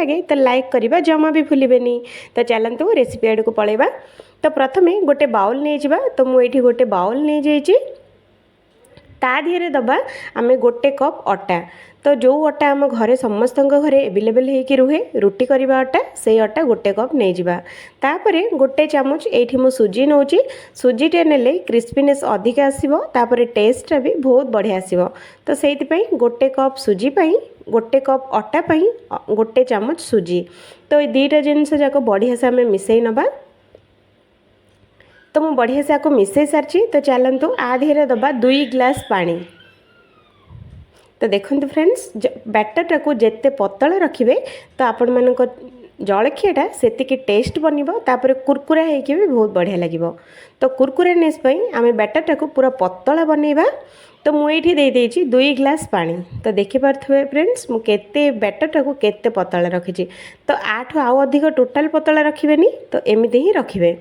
लगे तो लाइक करवा जमा भी भूलें। तो चलतु रेसिपी आड़ को पलैबा। तो प्रथमे गोटे बाउल नहीं जावा। तो मुझे गोटे बाउल नहीं जाइए ता दिहरे दबा आमे गोटे कप अटा। तो जो अटा आम घरे समस्त घरे एवेलेबल होकर रुहे रुटी करवा अटा से अटा गोटे कप नहीं जावा। तापरे गोटे चामच ये मु सुजी नौची। सुजीटे नेले क्रिस्पीनेस अधिक आसो तापर टेस्ट भी बहुत बढ़िया आसो। तो से गोटे कप सुजी पाई गोटे कप अटा पाई गोटे चामच सुजी। तो ये दुईटा जिनस जाक बढ़िया से आम मिसई नबा। तो मुझे बढ़िया से आपको मिसई सारी। तो चलतु आधे दबा 2 ग्लास पानी। तो देखो फ्रेंड्स बैटरटा को जिते पतला रखिए तो आपण मान जलखियाटा से टेस्ट बनब तापर कुरकुरा होगी भी बहुत बढ़िया लगे। तो कुरकुरानेस आम बैटरटा को पूरा पतला बनइबा। तो मुझे देदेची 2 ग्लास पानी। तो देखिपे फ्रेंड्स मुझे बैटरटा को केते पतला रखी। तो आठ आउ अधिक टोटाल पतला रखिए तो एमती ही रखिए।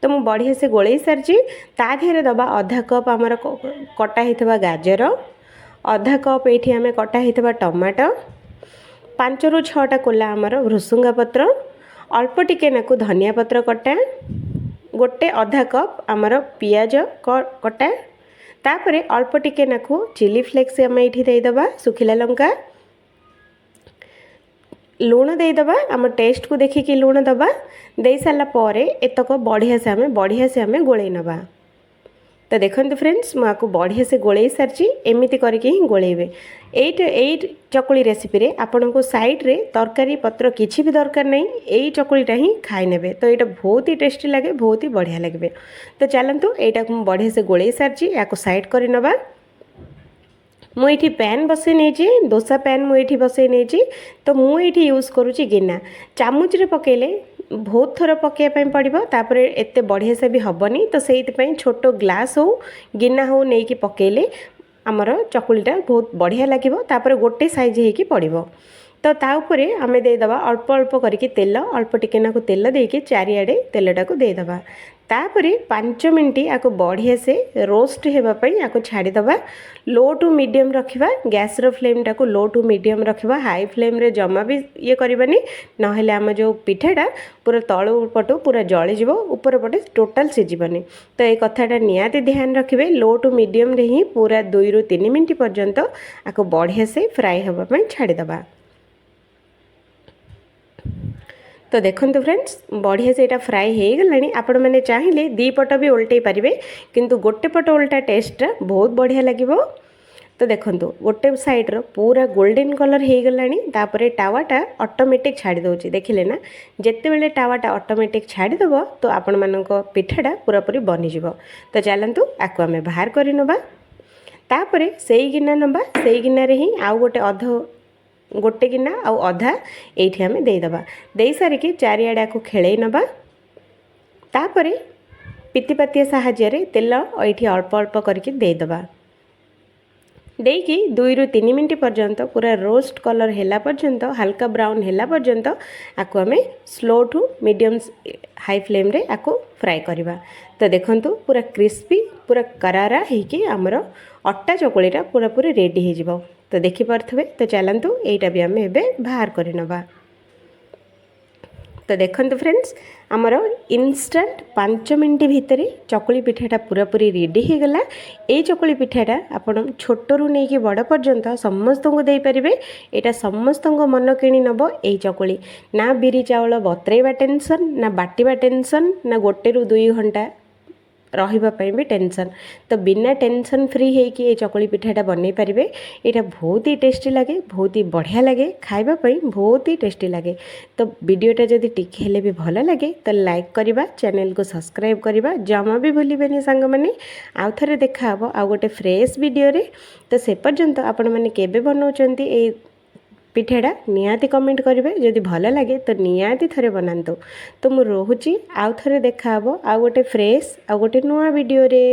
तो मुझे बढ़िया से गोलई सारी। ता देहरे दबा आधा कप आमर कटा होता गाजर, आधा कप ये आम कटा होता टमाटो, 5 ରୁ 6टा कोला आमर भृसुंगा पत्र, अल्प टिके नाकु धनिया पत्र कटा, गोटे आधा कप आमर पियाज कटा, तापरे अल्प टिके नाकु चिली फ्लेक्स आम ये देदबा, सुखिला लंका, लुण देदबा आम टेस्ट को देखिकी लुण दबा। दे सारा पर एतक बढ़िया से आम गोले नबा। तो देखो फ्रेंड्स मुझे बढ़िया से गोले सारी एमती करके ही गोलेबे। यही चकुली रेसिपी रे आपन को साइड रे तरकारी पत्र किसी भी दरकार नहीं यही चकुलीटा ही खाई नेबे। तो यहाँ बहुत ही टेस्टी लगे बहुत ही बढ़िया लगे। तो चलतु यहाँ को बढ़िया से गोले सारी या साइड कर नबा। मुझे पैन बसई नहीं दोसा पैन मुझे बसई नहीं। तो मुझे यूज करुँची गिना चामच रे पकेले बहुत थर पकड़ पड़ो तापर एत बढ़िया से भी हेनी। तो से छोट ग्लास हो गिना हो नहीं कि पकेले आमर चकुलीटा बहुत बढ़िया लगे तापर गोटे साइज होगी पड़ो। तो ताऊपर आम देदबा अल्प अल्प करके तेल अल्प टिकेना को तेल देके चारिआडे तेलटा को देदबा। तापर 5 मिनट आपको बढ़िया से रोस्ट होगापी आपको छाड़ीदबा। लो टू मीडियम रखा गैस फ्लेमटा को लो टू मीडियम रखा। हाई फ्लेम रे जमा भी ये करवानी ना आम जो पिठाटा पूरा तलु पटू पूरा जलीज ऊपर पटे टोटाल सीजबनी। तो ये कथाटा निहाती ध्यान रखिए लो टू मीडियम रे ही पूरा 2 ରୁ 3 मिनट पर्यंत आपको बढ़िया से फ्राए होगापी छाड़ीदबा। तो देखो फ्रेंड्स बढ़िया से यहाँ फ्राए हो गला। आपण मैंने चाहिए 2 पट भी उल्टे पारे किंतु गोटे पट उल्टा टेस्टा बहुत बढ़िया लगे। तो देखो गोटे साइड्र पूरा गोल्डन कलर हो गला। तापर टावाटा ऑटोमेटिक छाड़ी दौर देखिले ना जिते बड़े टावाटा ऑटोमेटिक छाड़ीदेव तो आपण मान पिठाटा पूरा पूरी बनीज। तो चलतु आपको आम बाहर कर नबा। तापर से गिना नबा से गिनारे ही आउ गोटे गोटे गिना आउ अधा ये आम देदबा। दे सारिकी चारिआडे को खेल नबा। तापर पितिपातिया साहाय्य तेल ये अल्प अल्प करके देदबा। देकी 2 ରୁ 3 मिनट पर्यंत पूरा रोस्ट कलर हैला पर्यंत हल्का ब्राउन हैला पर्यंत आपको आम slow to medium high flame रे आपको फ्राए करवा। तो देखंतु पूरा क्रिस्पी पूरा करारा होगी आमर अट्टा चकुलीटा पूरा पूरी रेडी हो। तो देखिपे। तो चलतु यहीटा भी आम एवं बाहर कर नबा। तो देखंतु फ्रेंड्स आमर इंस्टेंट 5 मिनट भितर चकुली पिठाटा पूरा पूरी रेडी हो गला। ये चकुली पिठाटा आपन छोटू नहीं कि बड़ पर्यंत समस्त को दे पारे। यहाँ समस्त मन किणी नब यही चकुली ना बिरी चाउल बतरेवा टेंशन ना बाटिबा टेंशन ना 1 ରୁ 2 घंटा रही भी टेंशन। तो बिना टेंशन फ्री होगी ये चकुली पिठाटा बनई पारे। यहाँ बहुत ही टेस्टी लगे बहुत ही बढ़िया लगे खावाई बहुत ही टेस्टी लगे। तो वीडियोटा जदि टिके हेले भी भल लगे तो लाइक करवा चैनल को सब्सक्राइब करवा जमा भी भूलें सांग मैंने। आउ थे देखा आ गोटे फ्रेश वीडियो रे। तो से पर्यंत आपण मैंने केबे बनाउछंती ए पिठाटा निहाती कमेंट करेंगे जदि भल लगे तो निहाती थरे बनातु। तो मु रोहुची आउ थे देखा आ गोटे फ्रेश आ गोटे नुआ वीडियो रे।